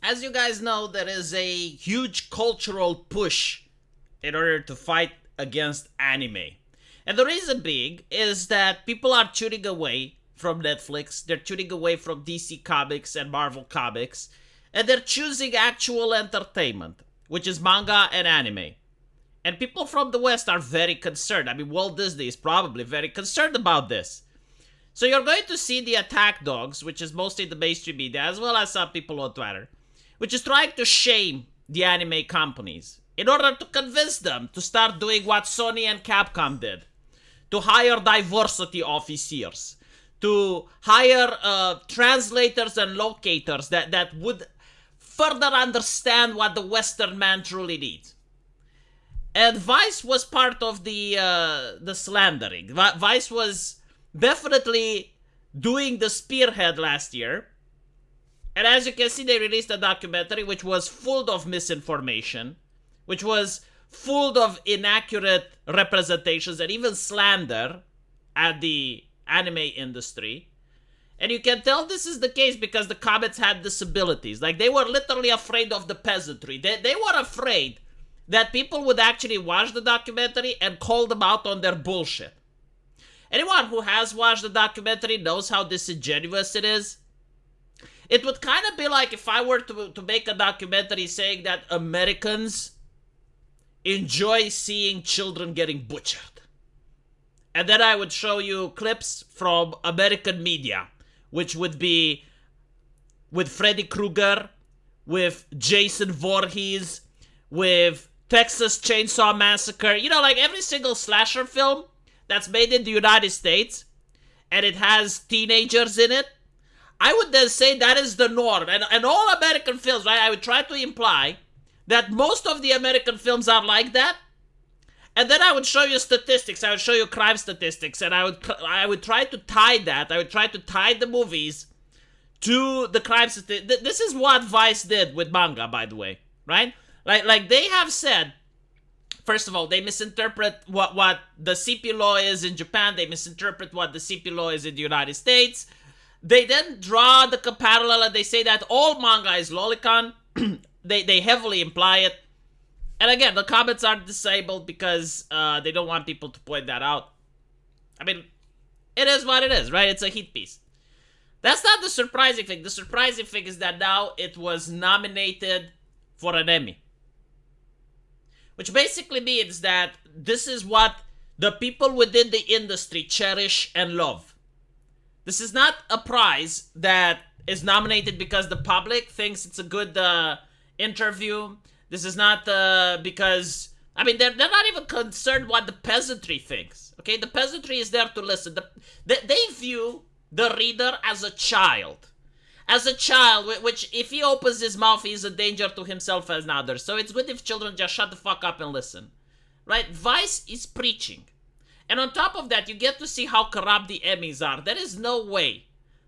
As you guys know, there is a huge cultural push in order to fight against anime. And the reason being is that people are tuning away from Netflix, they're tuning away from DC Comics and Marvel Comics, and they're choosing actual entertainment, which is manga and anime. And people from the West are very concerned. I mean, Walt Disney is probably very concerned about this. So you're going to see the attack dogs, which is mostly the mainstream media, as well as some people on Twitter, which is trying to shame the anime companies in order to convince them to start doing what Sony and Capcom did, to hire diversity officers, to hire translators and locators that would further understand what the Western man truly needs. And Vice was part of the slandering. Vice was definitely doing the spearhead last year. And as you can see, they released a documentary which was full of misinformation, which was full of inaccurate representations and even slander at the anime industry. And you can tell this is the case because the comments had disabilities. Like, they were literally afraid of the peasantry. They were afraid that people would actually watch the documentary and call them out on their bullshit. Anyone who has watched the documentary knows how disingenuous it is. It would kind of be like if I were to make a documentary saying that Americans enjoy seeing children getting butchered. And then I would show you clips from American media, which would be with Freddy Krueger, with Jason Voorhees, with Texas Chainsaw Massacre. You know, like every single slasher film that's made in the United States, and it has teenagers in it, I would then say that is the norm. And all American films, right, I would try to imply that most of the American films are like that. And then I would show you statistics. I would show you crime statistics. And I would try to tie that. I would try to tie the movies to the crime statistics. This is what Vice did with manga, by the way, right? Like they have said, first of all, they misinterpret what the CP law is in Japan. They misinterpret what the CP law is in the United States. They then draw the parallel and they say that all manga is lolicon. They heavily imply it. And again, the comments are disabled because they don't want people to point that out. I mean, it is what it is, right? It's a hit piece. That's not the surprising thing. The surprising thing is that now it was nominated for an Emmy. Which basically means that this is what the people within the industry cherish and love. This is not a prize that is nominated because the public thinks it's a good interview. This is not because, I mean, they're not even concerned what the peasantry thinks. Okay, the peasantry is there to listen. They view the reader as a child. As a child, which if he opens his mouth, he's a danger to himself and others. So it's good if children just shut the fuck up and listen. Right? Vice is preaching. And on top of that, you get to see how corrupt the Emmys are. There is no way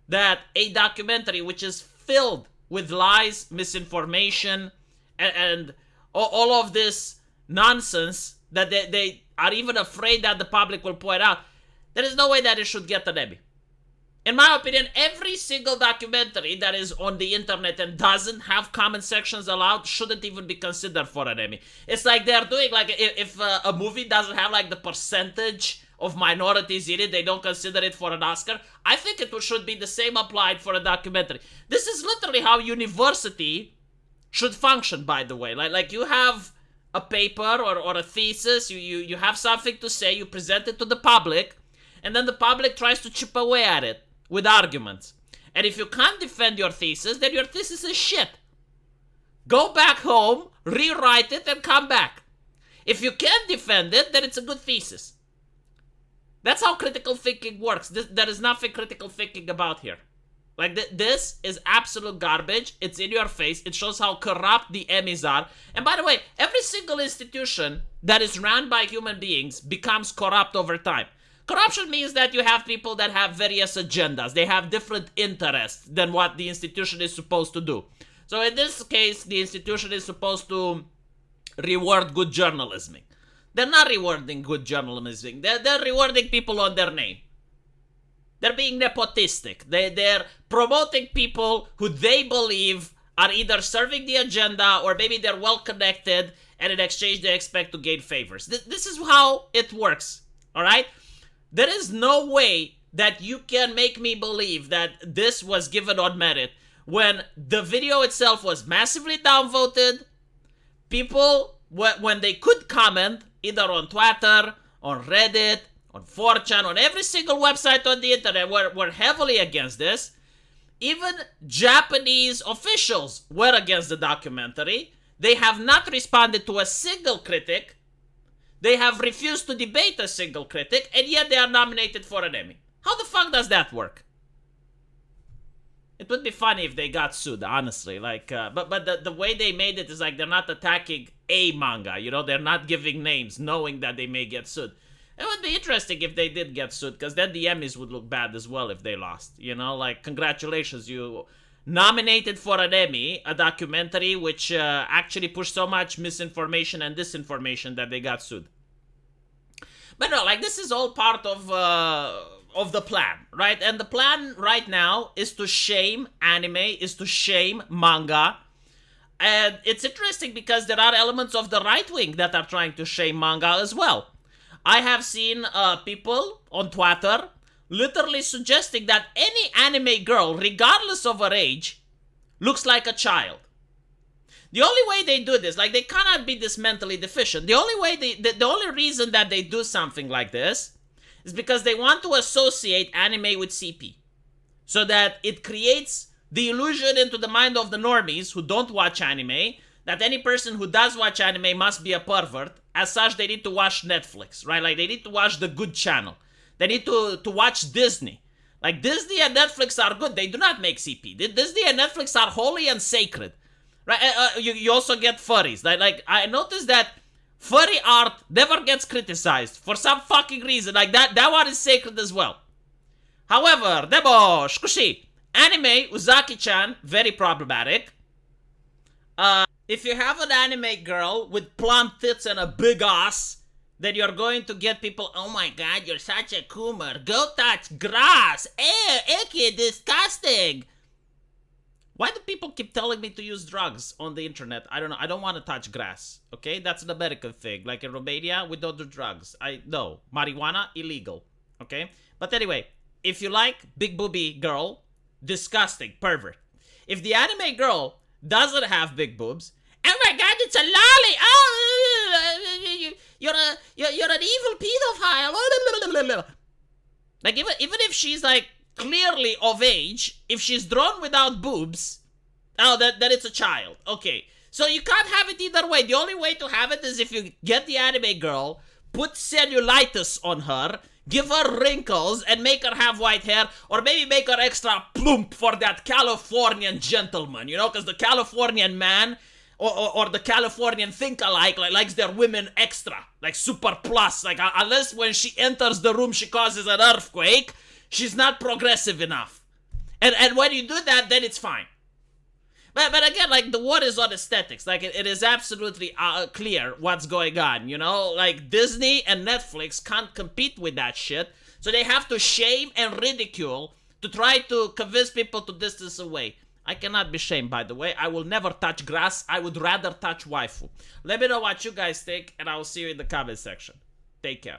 that a documentary which is filled with lies, misinformation, and all of this nonsense that they are even afraid that the public will point out, there is no way that it should get an Emmy. In my opinion, every single documentary that is on the internet and doesn't have comment sections allowed shouldn't even be considered for an Emmy. It's like they're doing, like, if a movie doesn't have, like, the percentage of minorities in it, they don't consider it for an Oscar. I think it should be the same applied for a documentary. This is literally how university should function, by the way. Like you have a paper or a thesis, you have something to say, you present it to the public, and then the public tries to chip away at it with arguments. And if you can't defend your thesis, then your thesis is shit. Go back home, rewrite it, and come back. If you can't defend it, then it's a good thesis. That's how critical thinking works. There is nothing critical thinking about here. Like, this is absolute garbage. It's in your face. It shows how corrupt the Emmys are. And by the way, every single institution that is run by human beings becomes corrupt over time. Corruption means that you have people that have various agendas. They have different interests than what the institution is supposed to do. So in this case, the institution is supposed to reward good journalism. They're not rewarding good journalism. They're rewarding people on their name. They're being nepotistic. They're promoting people who they believe are either serving the agenda or maybe they're well connected and in exchange they expect to gain favors. This is how it works, all right? There is no way that you can make me believe that this was given on merit when the video itself was massively downvoted. People, when they could comment, either on Twitter, on Reddit, on 4chan, on every single website on the internet, were heavily against this. Even Japanese officials were against the documentary. They have not responded to a single critic. They have refused to debate a single critic, and yet they are nominated for an Emmy. How the fuck does that work? It would be funny if they got sued, honestly. Like, but the way they made it is like they're not attacking a manga. You know, they're not giving names, knowing that they may get sued. It would be interesting if they did get sued, because then the Emmys would look bad as well if they lost. You know, like, congratulations, you nominated for an Emmy, a documentary which actually pushed so much misinformation and disinformation that they got sued. But no, like, this is all part of the plan, right? And the plan right now is to shame anime, is to shame manga. And it's interesting because there are elements of the right wing that are trying to shame manga as well. I have seen people on Twitter literally suggesting that any anime girl, regardless of her age, looks like a child. The only way they do this, like, they cannot be this mentally deficient. The only way the only reason that they do something like this is because they want to associate anime with CP, so that it creates the illusion into the mind of the normies who don't watch anime that any person who does watch anime must be a pervert. As such, they need to watch Netflix, right? Like, they need to watch the good channel. They need to watch Disney. Like, Disney and Netflix are good. They do not make CP. Disney and Netflix are holy and sacred, right? You also get furries. Like, I noticed that furry art never gets criticized for some fucking reason. Like, that one is sacred as well. However, Debo, Shkushi, anime, Uzaki-chan, very problematic. If you have an anime girl with plump tits and a big ass, then you're going to get people, oh my god, you're such a coomer. Go touch grass. Ew, icky, disgusting. Why do people keep telling me to use drugs on the internet? I don't know. I don't want to touch grass. Okay? That's an American thing. Like in Romania, we don't do drugs. No. Marijuana, illegal. Okay? But anyway, if you like big booby girl, disgusting, pervert. If the anime girl doesn't have big boobs, oh my god, it's a lolly! Oh, you're an evil pedophile. Like, even if she's like clearly of age, if she's drawn without boobs, oh, that it's a child. Okay, so you can't have it either way. The only way to have it is if you get the anime girl, put cellulitis on her, give her wrinkles, and make her have white hair, or maybe make her extra plump for that Californian gentleman, you know, because the Californian man or the Californian think-alike likes their women extra, like super plus, like unless when she enters the room she causes an earthquake, she's not progressive enough. And when you do that, then it's fine. But again, like, the war is on aesthetics. Like, it is absolutely clear what's going on, you know? Like, Disney and Netflix can't compete with that shit, so they have to shame and ridicule to try to convince people to distance away. I cannot be shamed, by the way. I will never touch grass. I would rather touch waifu. Let me know what you guys think, and I will see you in the comment section. Take care.